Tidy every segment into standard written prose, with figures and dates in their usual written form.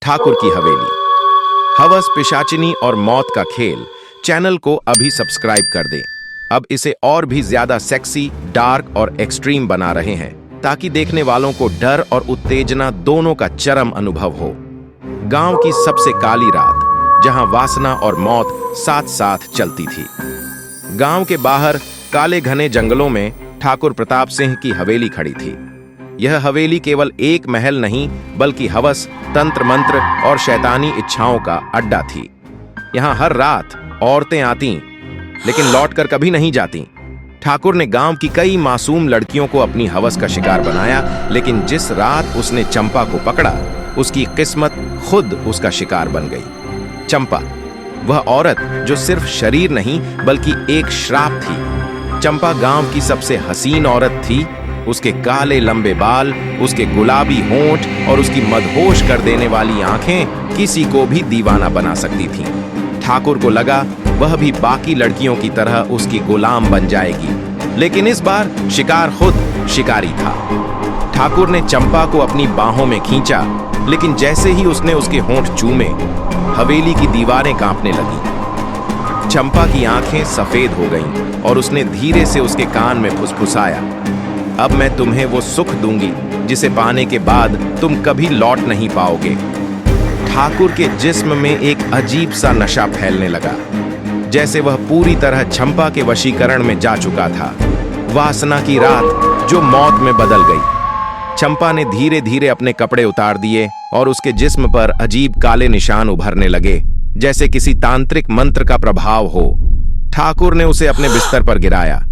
ठाकुर की हवेली। हवस, पिशाचिनी और मौत का खेल चैनल को अभी सब्सक्राइब कर दें। अब इसे और भी ज्यादा सेक्सी, डार्क और एक्सट्रीम बना रहे हैं ताकि देखने वालों को डर और उत्तेजना दोनों का चरम अनुभव हो। गांव की सबसे काली रात, जहां वासना और मौत साथ साथ चलती थी। गांव के बाहर काले घने जंगलों में ठाकुर प्रताप सिंह की हवेली खड़ी थी। यह हवेली केवल एक महल नहीं, बल्कि हवस, तंत्र मंत्र और शैतानी इच्छाओं का अड्डा थी। यहां हर रात औरतें आती, लेकिन लौटकर कभी नहीं जाती। ठाकुर ने गांव की कई मासूम लड़कियों को अपनी हवस का शिकार बनाया, लेकिन जिस रात उसने चंपा को पकड़ा, उसकी किस्मत खुद उसका शिकार बन गई। चंपा, वह औरत जो सिर्फ शरीर नहीं बल्कि एक श्राप थी। चंपा गांव की सबसे हसीन औरत थी। उसके काले लंबे बाल, उसके गुलाबी होंठ और उसकी मदहोश कर देने वाली आंखें किसी को भी दीवाना बना सकती थीं। ठाकुर को लगा वह भी बाकी लड़कियों की तरह उसकी गुलाम बन जाएगी, लेकिन इस बार शिकार खुद शिकारी था। ठाकुर ने चंपा को अपनी बाहों में खींचा, लेकिन जैसे ही उसने उसके होंठ चूमे, हवेली की दीवारें कांपने लगी। चंपा की आंखें सफेद हो गईं और उसने धीरे से उसके कान में फुसफुसाया, अब मैं तुम्हें वो सुख दूंगी जिसे पाने के बाद तुम कभी लौट नहीं पाओगे। ठाकुर के जिस्म में एक अजीब सा नशा फैलने लगा, जैसे वह पूरी तरह चंपा के वशीकरण में जा चुका था। वासना की रात जो मौत में बदल गई। चंपा ने धीरे धीरे अपने कपड़े उतार दिए और उसके जिस्म पर अजीब काले निशान उभरने लगे, जैसे किसी तांत्रिक मंत्र का प्रभाव हो। ठाकुर ने उसे अपने बिस्तर पर गिराया,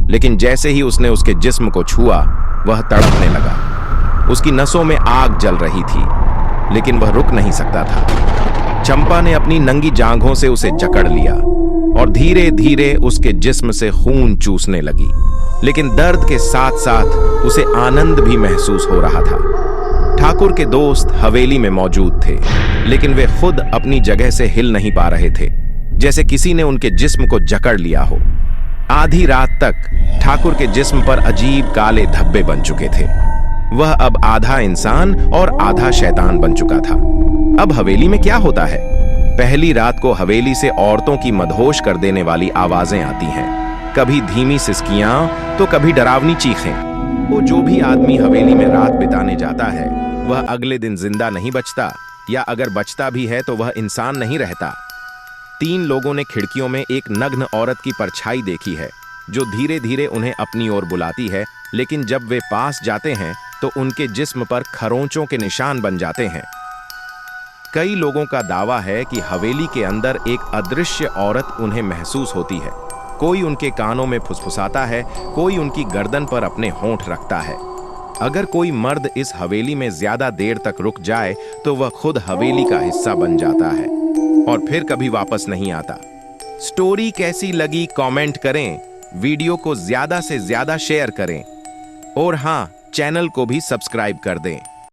लेकिन जैसे ही उसने उसके जिस्म को छुआ, वह तड़पने लगा। उसकी नसों में आग जल रही थी, लेकिन वह रुक नहीं सकता था। चंपा ने अपनी नंगी जांघों से उसे जकड़ लिया और धीरे धीरे उसके जिस्म से खून चूसने लगी, लेकिन दर्द के साथ साथ उसे आनंद भी महसूस हो रहा था। ठाकुर के दोस्त हवेली में मौजूद थे, लेकिन वे खुद अपनी जगह से हिल नहीं पा रहे थे, जैसे किसी ने उनके जिस्म को जकड़ लिया हो। आधी रात तक ठाकुर के जिस्म पर अजीब काले धब्बे बन चुके थे। वह अब आधा इंसान और आधा शैतान बन चुका था। अब हवेली में क्या होता है? पहली रात को हवेली से औरतों की मदहोश कर देने वाली आवाजें आती हैं, कभी धीमी सिसकियां तो कभी डरावनी चीखें। वो जो भी आदमी हवेली में रात बिताने जाता है, वह अगले दिन जिंदा नहीं बचता, या अगर बचता भी है तो वह इंसान नहीं रहता। 3 लोगों ने खिड़कियों में एक नग्न औरत की परछाई देखी है, जो धीरे धीरे उन्हें अपनी ओर बुलाती है, लेकिन जब वे पास जाते हैं तो उनके जिस्म पर खरोंचों के निशान बन जाते हैं। कई लोगों का दावा है कि हवेली के अंदर एक अदृश्य औरत उन्हें महसूस होती है। कोई उनके कानों में फुसफुसाता है, कोई उनकी गर्दन पर अपने होंठ रखता है। अगर कोई मर्द इस हवेली में ज्यादा देर तक रुक जाए तो वह खुद हवेली का हिस्सा बन जाता है और फिर कभी वापस नहीं आता। स्टोरी कैसी लगी कमेंट करें, वीडियो को ज्यादा से ज्यादा शेयर करें और हाँ, चैनल को भी सब्सक्राइब कर दें।